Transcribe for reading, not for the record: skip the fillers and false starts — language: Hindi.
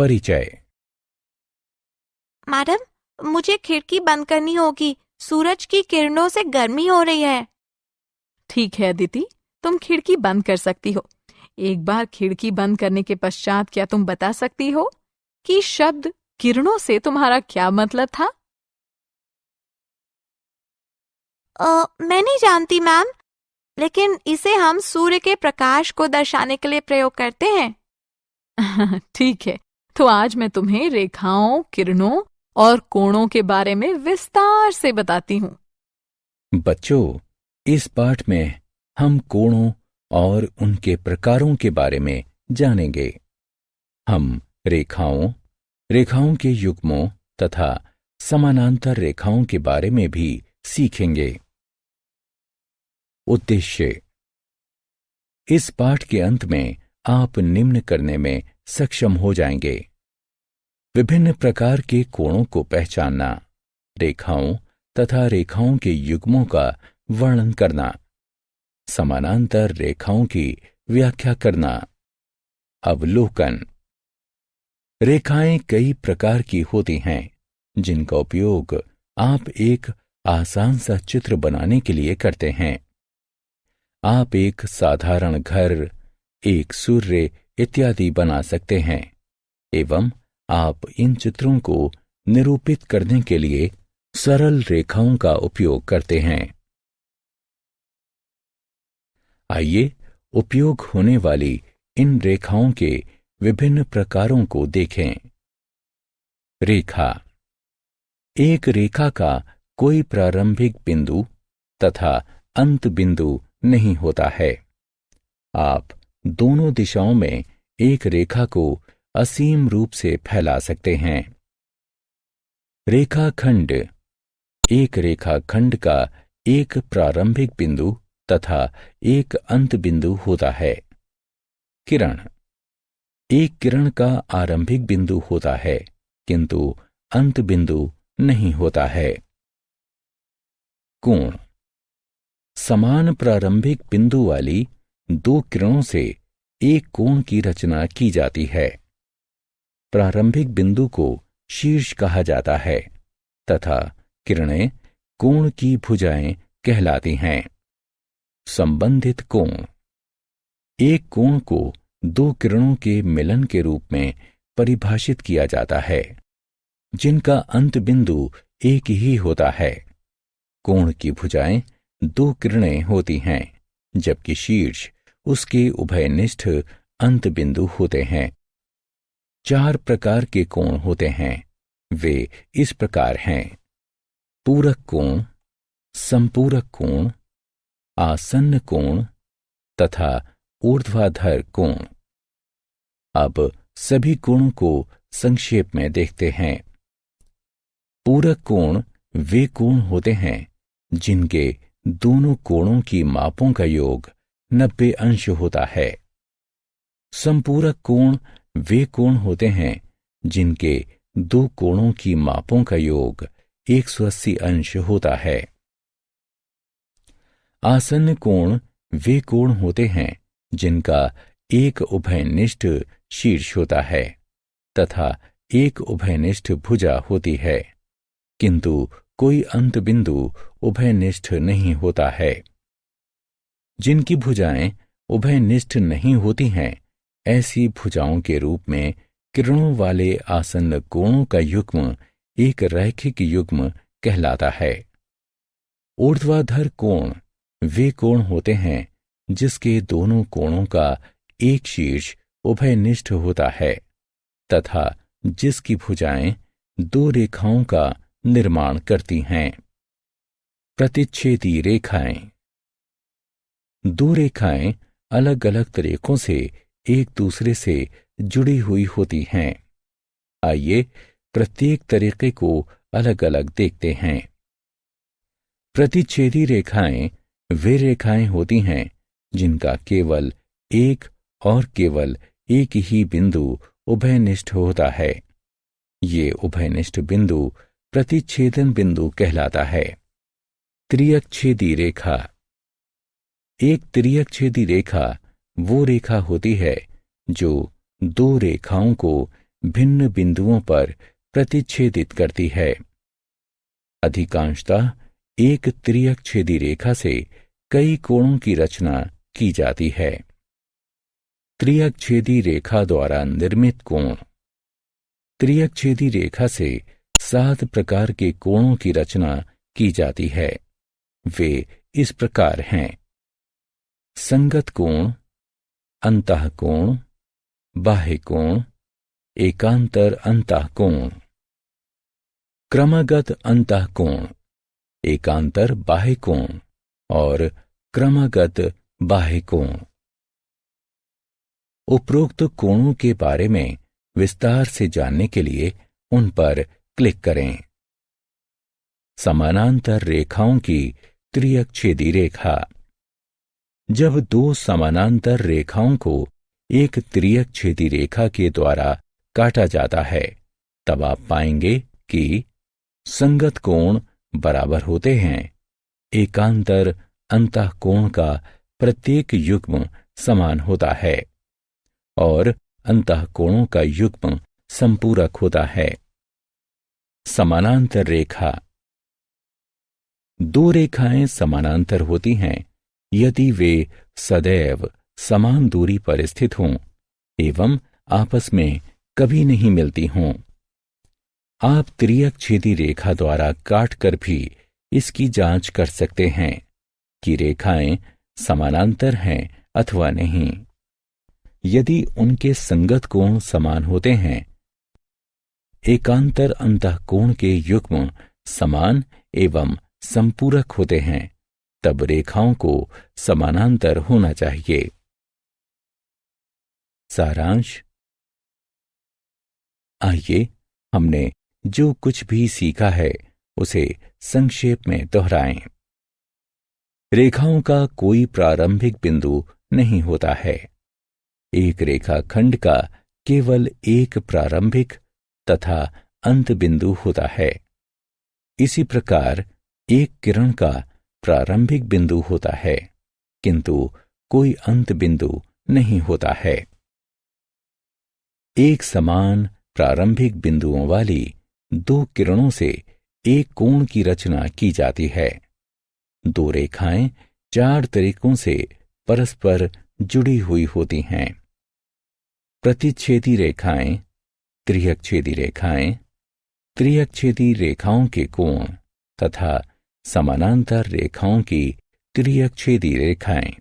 परिचय। मैडम, मुझे खिड़की बंद करनी होगी। सूरज की किरणों से गर्मी हो रही है। ठीक है अदिति, तुम खिड़की बंद कर सकती हो। एक बार खिड़की बंद करने के पश्चात क्या तुम बता सकती हो कि शब्द किरणों से तुम्हारा क्या मतलब था? मैं नहीं जानती मैम, लेकिन इसे हम सूर्य के प्रकाश को दर्शाने के लिए प्रयोग करते हैं। ठीक है, तो आज मैं तुम्हें रेखाओं, किरणों और कोणों के बारे में विस्तार से बताती हूँ। बच्चों, इस पाठ में हम कोणों और उनके प्रकारों के बारे में जानेंगे। हम रेखाओं, रेखाओं के युग्मों तथा समानांतर रेखाओं के बारे में भी सीखेंगे। उद्देश्य: इस पाठ के अंत में आप निम्न करने में सक्षम हो जाएंगे: विभिन्न प्रकार के कोणों को पहचानना, रेखाओं तथा रेखाओं के युग्मों का वर्णन करना, समानांतर रेखाओं की व्याख्या करना। अवलोकन: रेखाएं कई प्रकार की होती हैं, जिनका उपयोग आप एक आसान सा चित्र बनाने के लिए करते हैं। आप एक साधारण घर, एक सूर्य इत्यादि बना सकते हैं एवं आप इन चित्रों को निरूपित करने के लिए सरल रेखाओं का उपयोग करते हैं। आइए उपयोग होने वाली इन रेखाओं के विभिन्न प्रकारों को देखें। रेखा: एक रेखा का कोई प्रारंभिक बिंदु तथा अंत बिंदु नहीं होता है। आप दोनों दिशाओं में एक रेखा को असीम रूप से फैला सकते हैं। रेखाखंड: एक रेखाखंड का एक प्रारंभिक बिंदु तथा एक अंत बिंदु होता है। किरण: एक किरण का आरंभिक बिंदु होता है किंतु अंत बिंदु नहीं होता है। कोण: समान प्रारंभिक बिंदु वाली दो किरणों से एक कोण की रचना की जाती है। प्रारंभिक बिंदु को शीर्ष कहा जाता है तथा किरणें कोण की भुजाएं कहलाती हैं। संबंधित कोण: एक कोण को दो किरणों के मिलन के रूप में परिभाषित किया जाता है, जिनका अंत बिंदु एक ही होता है। कोण की भुजाएं दो किरणें होती हैं, जबकि शीर्ष उसके उभयनिष्ठ अंत बिंदु होते हैं। चार प्रकार के कोण होते हैं। वे इस प्रकार हैं: पूरक कोण, संपूरक कोण, आसन्न कोण तथा ऊर्ध्वाधर कोण। अब सभी कोणों को संक्षेप में देखते हैं। पूरक कोण वे कोण होते हैं जिनके दोनों कोणों की मापों का योग 90 अंश होता है। संपूरक कोण वे कोण होते हैं जिनके दो कोणों की मापों का योग 180 अंश होता है। आसन्न कोण वे कोण होते हैं जिनका एक उभयनिष्ठ शीर्ष होता है तथा एक उभयनिष्ठ भुजा होती है, किंतु कोई अंत बिंदु उभयनिष्ठ नहीं होता है। जिनकी भुजाएं उभयनिष्ठ नहीं होती हैं, ऐसी भुजाओं के रूप में किरणों वाले आसन्न कोणों का युग्म एक रैखिक युग्म कहलाता है। ऊर्ध्वाधर कोण वे कोण होते हैं जिसके दोनों कोणों का एक शीर्ष उभयनिष्ठ होता है तथा जिसकी भुजाएं दो रेखाओं का निर्माण करती हैं। प्रतिच्छेदी रेखाएं: दो रेखाएं अलग अलग तरीकों से एक दूसरे से जुड़ी हुई होती हैं। आइए प्रत्येक तरीके को अलग अलग देखते हैं। प्रतिच्छेदी रेखाएं वे रेखाएं होती हैं जिनका केवल एक और केवल एक ही बिंदु उभयनिष्ठ होता है। ये उभयनिष्ठ बिंदु प्रतिच्छेदन बिंदु कहलाता है। त्रियकछेदी रेखा: एक त्रियकछेदी रेखा वो रेखा होती है जो दो रेखाओं को भिन्न बिंदुओं पर प्रतिच्छेदित करती है। अधिकांशतः एक त्रिअक्षेदी रेखा से कई कोणों की रचना की जाती है। त्रिअक्षेदी रेखा द्वारा निर्मित कोण। त्रिअक्षेदी रेखा से 7 प्रकार के कोणों की रचना की जाती है। वे इस प्रकार हैं: संगत कोण, अंतःकोण, बाह्य कोण, एकांतर अंतःकोण। क्रमगत अंतःकोण, एकांतर बाह्य कोण और क्रमगत बाह्य कोण। उपरोक्त कोणों के बारे में विस्तार से जानने के लिए उन पर क्लिक करें। समानांतर रेखाओं की त्रिअक्षेदी रेखा। जब 2 समानांतर रेखाओं को एक त्रिअक्षेदी रेखा के द्वारा काटा जाता है, तब आप पाएंगे कि संगत कोण बराबर होते हैं। एकांतर अंतःकोण का प्रत्येक युग्म समान होता है और अंतःकोणों का युग्म संपूरक होता है। समानांतर रेखा। 2 रेखाएं समानांतर होती हैं यदि वे सदैव समान दूरी पर स्थित हों एवं आपस में कभी नहीं मिलती हों। आप त्रिअक्षेदी रेखा द्वारा काटकर भी इसकी जांच कर सकते हैं कि रेखाएं समानांतर हैं अथवा नहीं। यदि उनके संगत कोण समान होते हैं, एकांतर अंतःकोण के युग्म समान एवं संपूरक होते हैं, तब रेखाओं को समानांतर होना चाहिए। सारांश। आइए हमने जो कुछ भी सीखा है उसे संक्षेप में दोहराएं। रेखाओं का कोई प्रारंभिक बिंदु नहीं होता है। एक रेखाखंड का केवल एक प्रारंभिक तथा अंत बिंदु होता है। इसी प्रकार एक किरण का प्रारंभिक बिंदु होता है, किंतु कोई अंत बिंदु नहीं होता है। एक समान प्रारंभिक बिंदुओं वाली 2 किरणों से एक कोण की रचना की जाती है। 2 रेखाएं 4 तरीकों से परस्पर जुड़ी हुई होती हैं। प्रतिच्छेदी रेखाएं, त्रिअक्षेदी रेखाएं, त्रिअक्षेदी रेखाओं के कोण तथा समानांतर रेखाओं की त्रिअक्षेदी रेखाएं।